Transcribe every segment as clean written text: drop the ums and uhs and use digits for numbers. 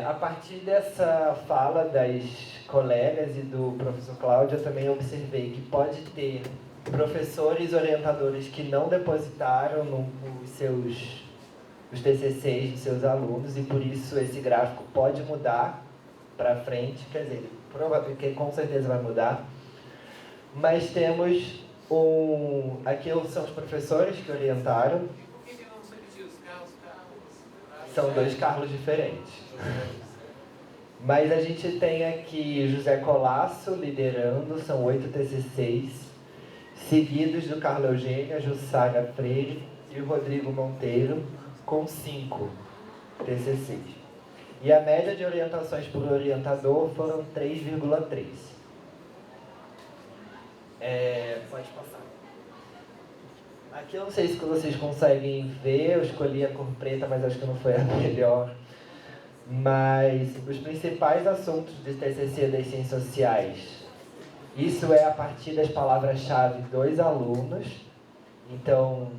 A partir dessa fala das colegas e do professor Cláudio, eu também observei que pode ter professores orientadores que não depositaram os TCCs dos seus alunos, e por isso esse gráfico pode mudar para frente, quer dizer, provavelmente, com certeza vai mudar. Mas temos aqui são os professores que orientaram. Por que não se repetiu os carros? São 2 Carlos diferentes. Mas a gente tem aqui José Colasso liderando, são 8 TCCs, seguidos do Carlos Eugênio, a Jussara Freire e o Rodrigo Monteiro, com 5 TCCs. E a média de orientações por orientador foram 3,3. Pode passar. Aqui eu não sei se vocês conseguem ver, eu escolhi a cor preta, mas acho que não foi a melhor. Mas os principais assuntos de TCC das Ciências Sociais, isso é a partir das palavras-chave dos alunos. Então,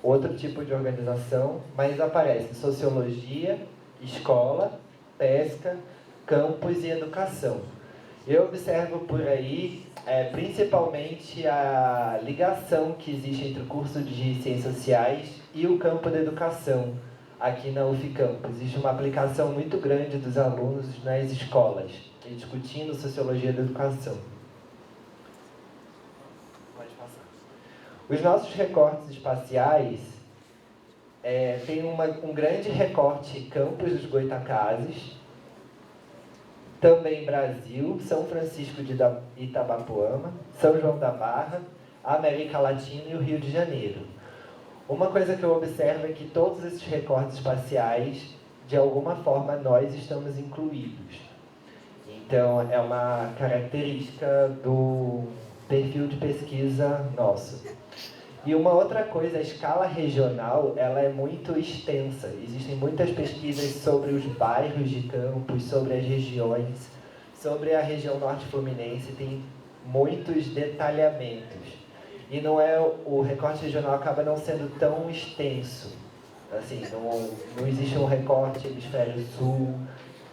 outro tipo de organização, mas aparece sociologia, escola, pesca, campus e educação. Eu observo por aí, principalmente a ligação que existe entre o curso de Ciências Sociais e o campo da educação aqui na UFCampus. Existe uma aplicação muito grande dos alunos nas escolas, discutindo sociologia da educação. Pode passar. Os nossos recortes espaciais tem um grande recorte campus dos Goitacazes, também Brasil, São Francisco de Itabapoama, São João da Barra, América Latina e o Rio de Janeiro. Uma coisa que eu observo é que todos esses recortes espaciais, de alguma forma, nós estamos incluídos. Então, é uma característica do perfil de pesquisa nosso. E uma outra coisa, a escala regional, ela é muito extensa. Existem muitas pesquisas sobre os bairros de campus, sobre as regiões, sobre a região norte fluminense, tem muitos detalhamentos. E o recorte regional acaba não sendo tão extenso. Assim, não existe um recorte hemisfério sul,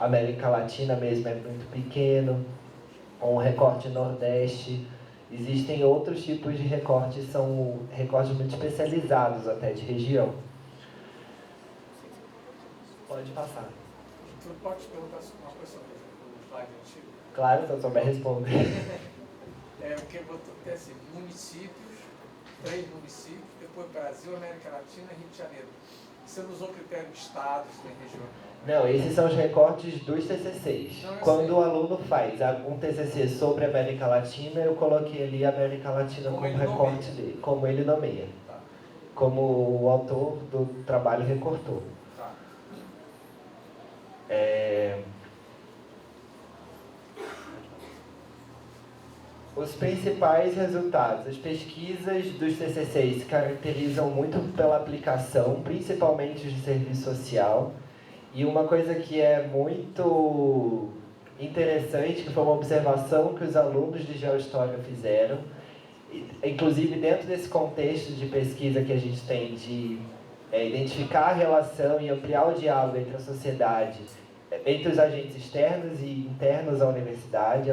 América Latina mesmo é muito pequeno, ou um recorte nordeste. Existem outros tipos de recortes, são recortes muito especializados até de região. Pode passar. Tu pode perguntar uma coisa sobre o slide antigo? Claro, se eu souber responder. O que botou assim, municípios, 3 municípios, depois Brasil, América Latina e Rio de Janeiro. Você não usou critério de estados, nem região? Não, esses são os recortes dos TCCs. Quando o aluno faz um TCC sobre a América Latina, eu coloquei ali a América Latina como recorte dele, como ele nomeia. Tá. Como o autor do trabalho recortou. Tá. Os principais resultados. As pesquisas dos TCCs se caracterizam muito pela aplicação, principalmente de serviço social. E uma coisa que é muito interessante, que foi uma observação que os alunos de Geohistória fizeram, inclusive dentro desse contexto de pesquisa que a gente tem de identificar a relação e ampliar o diálogo entre a sociedade, entre os agentes externos e internos à universidade,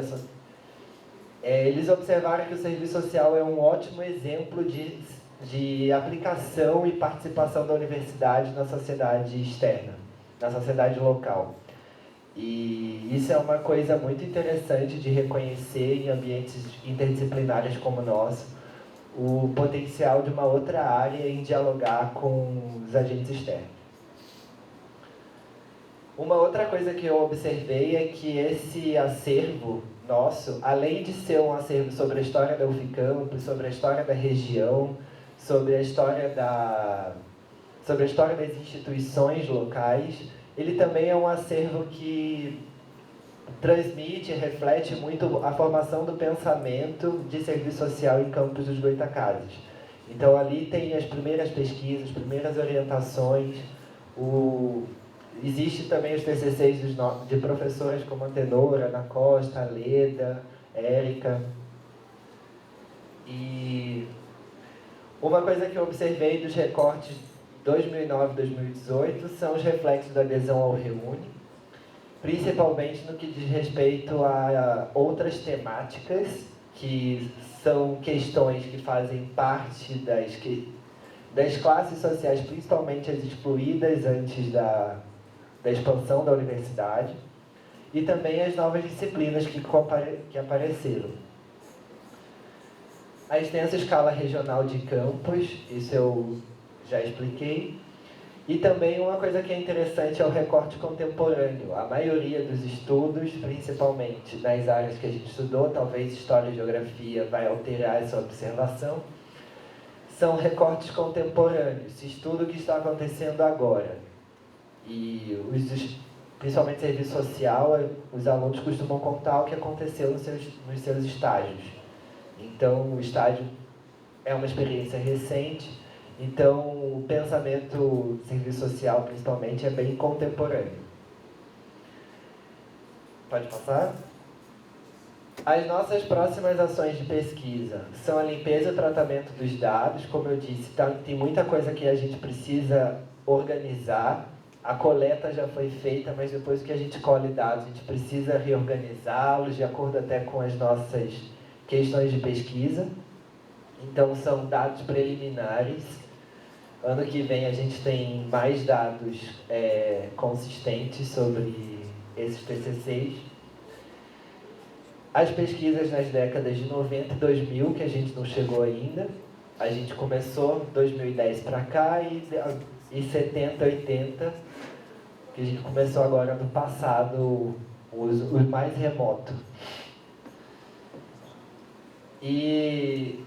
eles observaram que o serviço social é um ótimo exemplo de aplicação e participação da universidade na sociedade externa, na sociedade local. E isso é uma coisa muito interessante de reconhecer em ambientes interdisciplinares como o nosso, o potencial de uma outra área em dialogar com os agentes externos. Uma outra coisa que eu observei é que esse acervo nosso, além de ser um acervo sobre a história da UFCampus, sobre a história da região, sobre a história das instituições locais, ele também é um acervo que transmite e reflete muito a formação do pensamento de serviço social em Campos dos Goitacazes. Então ali tem as primeiras pesquisas, as primeiras orientações, existe também os TCCs de professoras como Antenor, Ana Costa, Leda, Érica. E uma coisa que eu observei dos recortes 2009 e 2018 são os reflexos da adesão ao Reúne, principalmente no que diz respeito a outras temáticas, que são questões que fazem parte das classes sociais, principalmente as excluídas antes da expansão da universidade, e também as novas disciplinas que apareceram. A extensa escala regional de campus, isso eu já expliquei. E também uma coisa que é interessante é o recorte contemporâneo. A maioria dos estudos, principalmente nas áreas que a gente estudou, talvez História e Geografia vai alterar essa observação, são recortes contemporâneos. Se estuda o que está acontecendo agora. E, principalmente serviço social, os alunos costumam contar o que aconteceu nos seus estágios. Então, o estágio é uma experiência recente. Então, o pensamento serviço social, principalmente, é bem contemporâneo. Pode passar? As nossas próximas ações de pesquisa são a limpeza e o tratamento dos dados. Como eu disse, tem muita coisa que a gente precisa organizar. A coleta já foi feita, mas depois que a gente colhe dados, a gente precisa reorganizá-los de acordo até com as nossas questões de pesquisa. Então, são dados preliminares. Ano que vem a gente tem mais dados consistentes sobre esses TCCs. As pesquisas nas décadas de 90 e 2000, que a gente não chegou ainda. A gente começou 2010 para cá e 70, 80, que a gente começou agora no passado, os mais remotos. E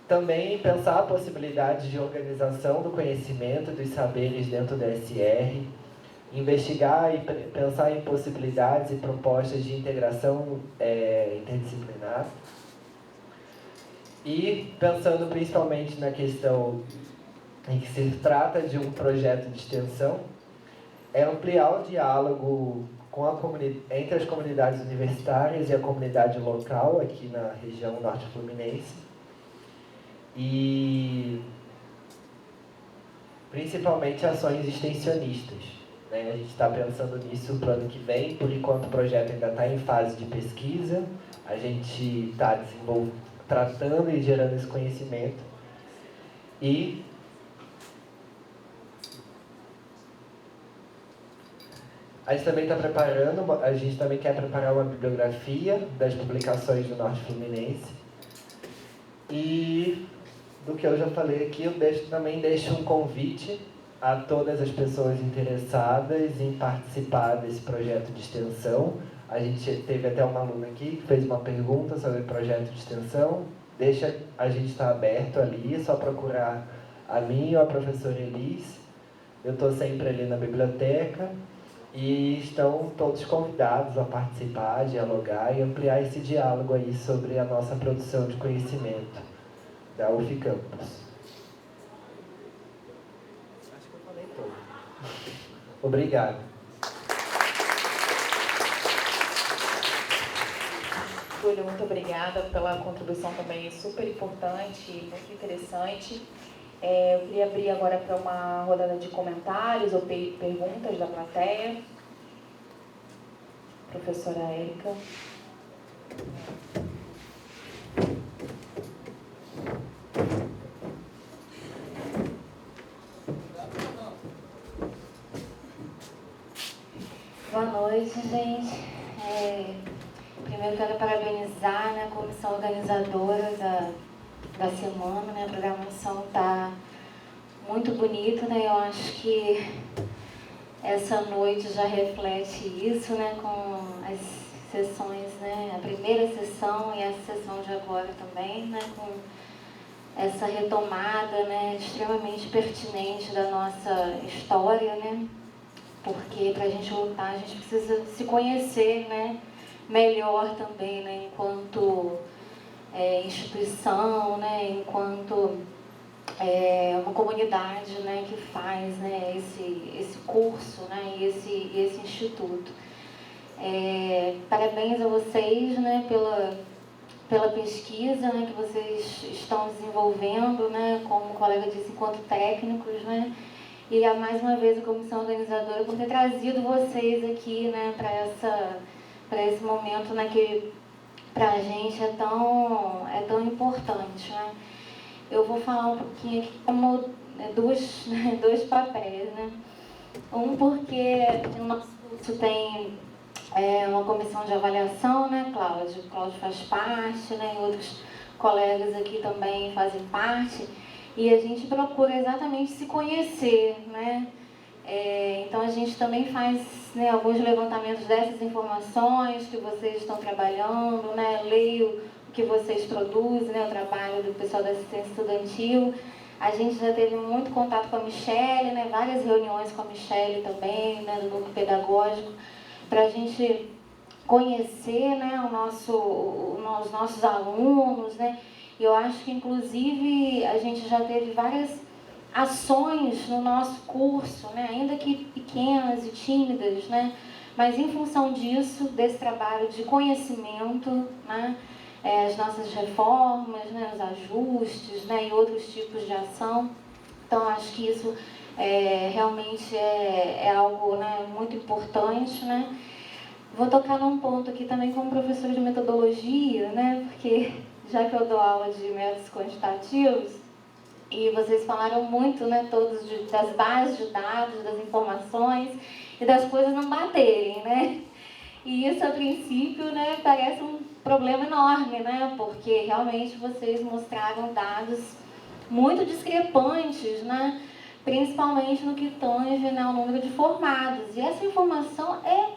também pensar a possibilidade de organização do conhecimento, dos saberes dentro da SR, investigar e pensar em possibilidades e propostas de integração interdisciplinar. E pensando principalmente na questão em que se trata de um projeto de extensão, é ampliar o diálogo entre as comunidades universitárias e a comunidade local aqui na região norte fluminense. E principalmente ações extensionistas. Né? A gente está pensando nisso para o ano que vem, por enquanto o projeto ainda está em fase de pesquisa, a gente está tratando e gerando esse conhecimento. E a gente também está preparando, a gente também quer preparar uma bibliografia das publicações do Norte Fluminense. E do que eu já falei aqui, eu também deixo um convite a todas as pessoas interessadas em participar desse projeto de extensão. A gente teve até uma aluna aqui que fez uma pergunta sobre o projeto de extensão. A gente está aberto ali, é só procurar a mim ou a professora Elis. Eu estou sempre ali na biblioteca e estão todos convidados a participar, dialogar e ampliar esse diálogo aí sobre a nossa produção de conhecimento da UF Campus. Acho que eu falei tudo. Obrigado. Túlio, muito obrigada pela contribuição também super importante e muito interessante. Eu queria abrir agora para uma rodada de comentários ou perguntas da plateia. Professora Érica. Boa noite, gente. Primeiro quero parabenizar, né, a comissão organizadora da semana, né? A programação está muito bonita, né? Eu acho que essa noite já reflete isso, né? Com as sessões, né? A primeira sessão e a sessão de agora também, né? Com essa retomada, né? Extremamente pertinente da nossa história, né? Porque para a gente lutar, a gente precisa se conhecer, né? Melhor também, né? Enquanto instituição, né? Enquanto uma comunidade, né? Que faz, né? esse curso, né? E esse instituto. Parabéns a vocês, né? Pela pesquisa, né? Que vocês estão desenvolvendo, né? Como o colega disse, enquanto técnicos, né? E mais uma vez a comissão organizadora por ter trazido vocês aqui, né, para esse momento, né, que para a gente é tão importante, né? Eu vou falar um pouquinho aqui como dois papéis, né? Um porque o nosso curso tem uma comissão de avaliação, né, Cláudio? Cláudio faz parte, né, e outros colegas aqui também fazem parte. E a gente procura exatamente se conhecer, né? Então a gente também faz, né, alguns levantamentos dessas informações que vocês estão trabalhando, né? Leio o que vocês produzem, né? O trabalho do pessoal da assistência estudantil. A gente já teve muito contato com a Michele, né? Várias reuniões com a Michele também, né? Do núcleo pedagógico, para a gente conhecer, né? Os nossos alunos, né? E eu acho que, inclusive, a gente já teve várias ações no nosso curso, né? Ainda que pequenas e tímidas, né? Mas em função disso, desse trabalho de conhecimento, né? As nossas reformas, né? Os ajustes, né? E outros tipos de ação. Então, acho que isso realmente é algo, né? Muito importante, né? Vou tocar num ponto aqui também como professora de metodologia, né? Porque já que eu dou aula de métodos quantitativos, e vocês falaram muito, né, todos das bases de dados, das informações e das coisas não baterem, né? E isso, a princípio, né, parece um problema enorme, né? Porque realmente vocês mostraram dados muito discrepantes, né? Principalmente no que tange, né, ao número de formados. E essa informação é